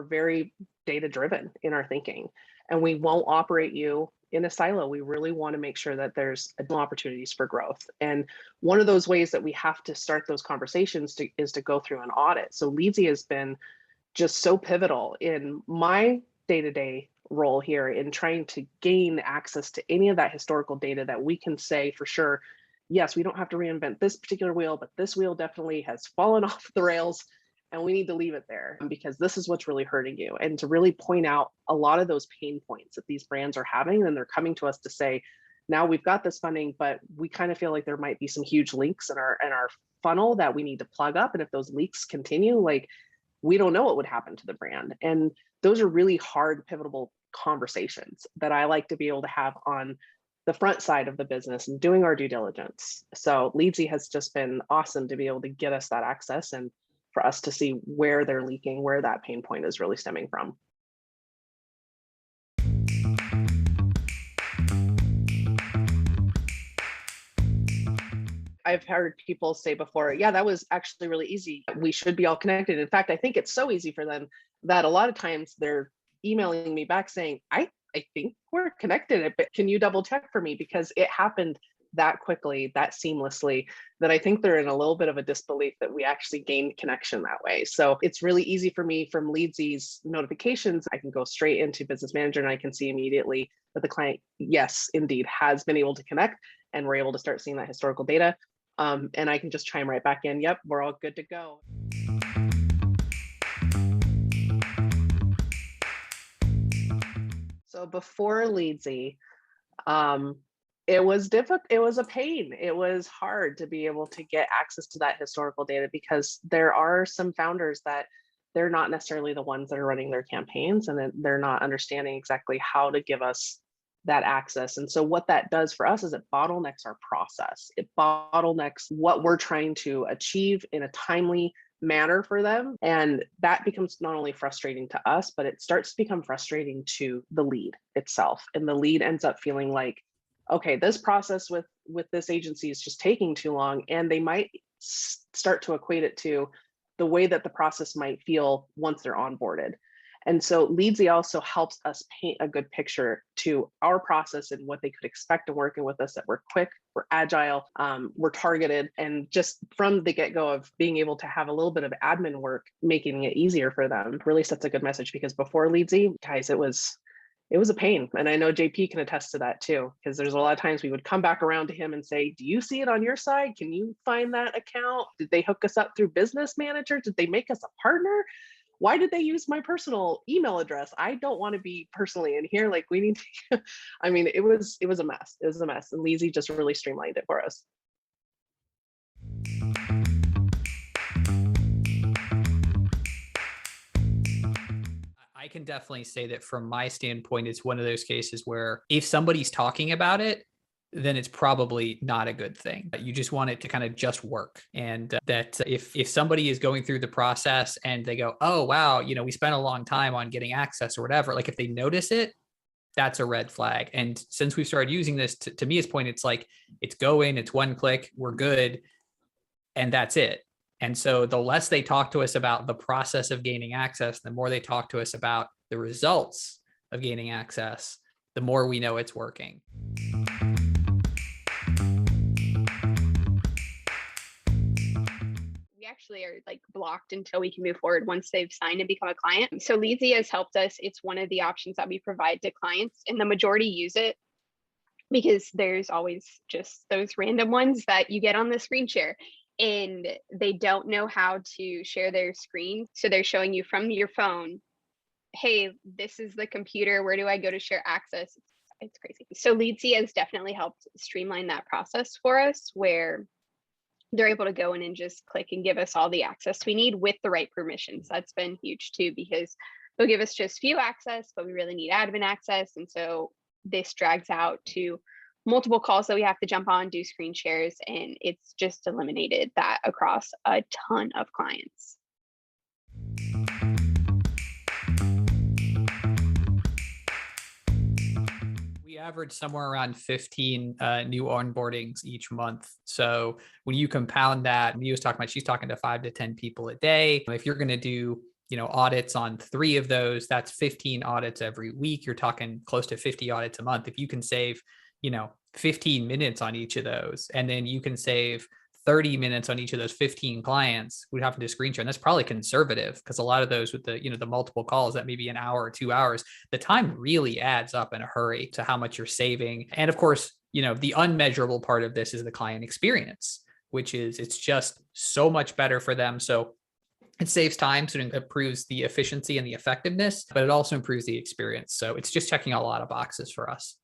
very data driven in our thinking, and we won't operate you in a silo. We really want to make sure that there's opportunities for growth. And one of those ways that we have to start those conversations is to go through an audit. So Leadsie has been just so pivotal in my day-to-day role here in trying to gain access to any of that historical data that we can say for sure, yes, we don't have to reinvent this particular wheel, but this wheel definitely has fallen off the rails and we need to leave it there because this is what's really hurting you. And to really point out a lot of those pain points that these brands are having, and they're coming to us to say, now we've got this funding, but we kind of feel like there might be some huge leaks in our funnel that we need to plug up. And if those leaks continue, like, we don't know what would happen to the brand. And those are really hard, pivotal conversations that I like to be able to have on the front side of the business and doing our due diligence. So Leadsie has just been awesome to be able to get us that access and for us to see where they're leaking, where that pain point is really stemming from. I've heard people say before, yeah, that was actually really easy. We should be all connected. In fact, I think it's so easy for them that a lot of times they're emailing me back saying, I think we're connected, but can you double check for me? Because it happened that quickly, that seamlessly, that I think they're in a little bit of a disbelief that we actually gained connection that way. So it's really easy for me from Leadsie's notifications. I can go straight into Business Manager and I can see immediately that the client, yes, indeed, has been able to connect, and we're able to start seeing that historical data. And I can just chime right back in. Yep, we're all good to go. So before Leadsie, it was difficult. It was a pain. It was hard to be able to get access to that historical data because there are some founders that they're not necessarily the ones that are running their campaigns, and they're not understanding exactly how to give us that access. And so what that does for us is it bottlenecks our process. It bottlenecks what we're trying to achieve in a timely manner for them. And that becomes not only frustrating to us, but it starts to become frustrating to the lead itself. And the lead ends up feeling like, okay, this process with this agency is just taking too long. And they might start to equate it to the way that the process might feel once they're onboarded. And so Leadsie also helps us paint a good picture to our process and what they could expect in working with us, that we're quick, we're agile, we're targeted, and just from the get-go of being able to have a little bit of admin work, making it easier for them really sets a good message. Because before Leadsie, guys, it was a pain. And I know JP can attest to that too, because there's a lot of times we would come back around to him and say, do you see it on your side? Can you find that account? Did they hook us up through Business Manager? Did they make us a partner? Why did they use my personal email address? I don't want to be personally in here. Like, we need to, I mean, it was a mess. It was a mess. And Leadsie just really streamlined it for us. I can definitely say that from my standpoint, it's one of those cases where if somebody's talking about it, then it's probably not a good thing. You just want it to kind of just work. And that if somebody is going through the process and they go, oh, wow, we spent a long time on getting access or whatever, like if they notice it, that's a red flag. And since we've started using this, to Mia's point, it's like, it's going, it's one click, we're good. And that's it. And so the less they talk to us about the process of gaining access, the more they talk to us about the results of gaining access, the more we know it's working. We actually are like blocked until we can move forward once they've signed and become a client. So Leadsie has helped us. It's one of the options that we provide to clients, and the majority use it because there's always just those random ones that you get on the screen share and they don't know how to share their screen. So they're showing you from your phone, hey, this is the computer. Where do I go to share access? It's crazy. So Leadsie has definitely helped streamline that process for us, where they're able to go in and just click and give us all the access we need with the right permissions. That's been huge too, because they'll give us just few access, but we really need admin access. And so this drags out to multiple calls that we have to jump on, do screen shares, and it's just eliminated that across a ton of clients. We average somewhere around 15 new onboardings each month. So when you compound that, Mia was talking about, she's talking to 5 to 10 people a day. If you're going to do audits on 3 of those, that's 15 audits every week. You're talking close to 50 audits a month. If you can save, 15 minutes on each of those, and then you can save 30 minutes on each of those 15 clients, we'd have to do a screen share. And that's probably conservative, because a lot of those with the multiple calls, that maybe an hour or 2 hours, the time really adds up in a hurry to how much you're saving. And of course, the unmeasurable part of this is the client experience, which is it's just so much better for them. So it saves time, so it improves the efficiency and the effectiveness, but it also improves the experience. So it's just checking a lot of boxes for us.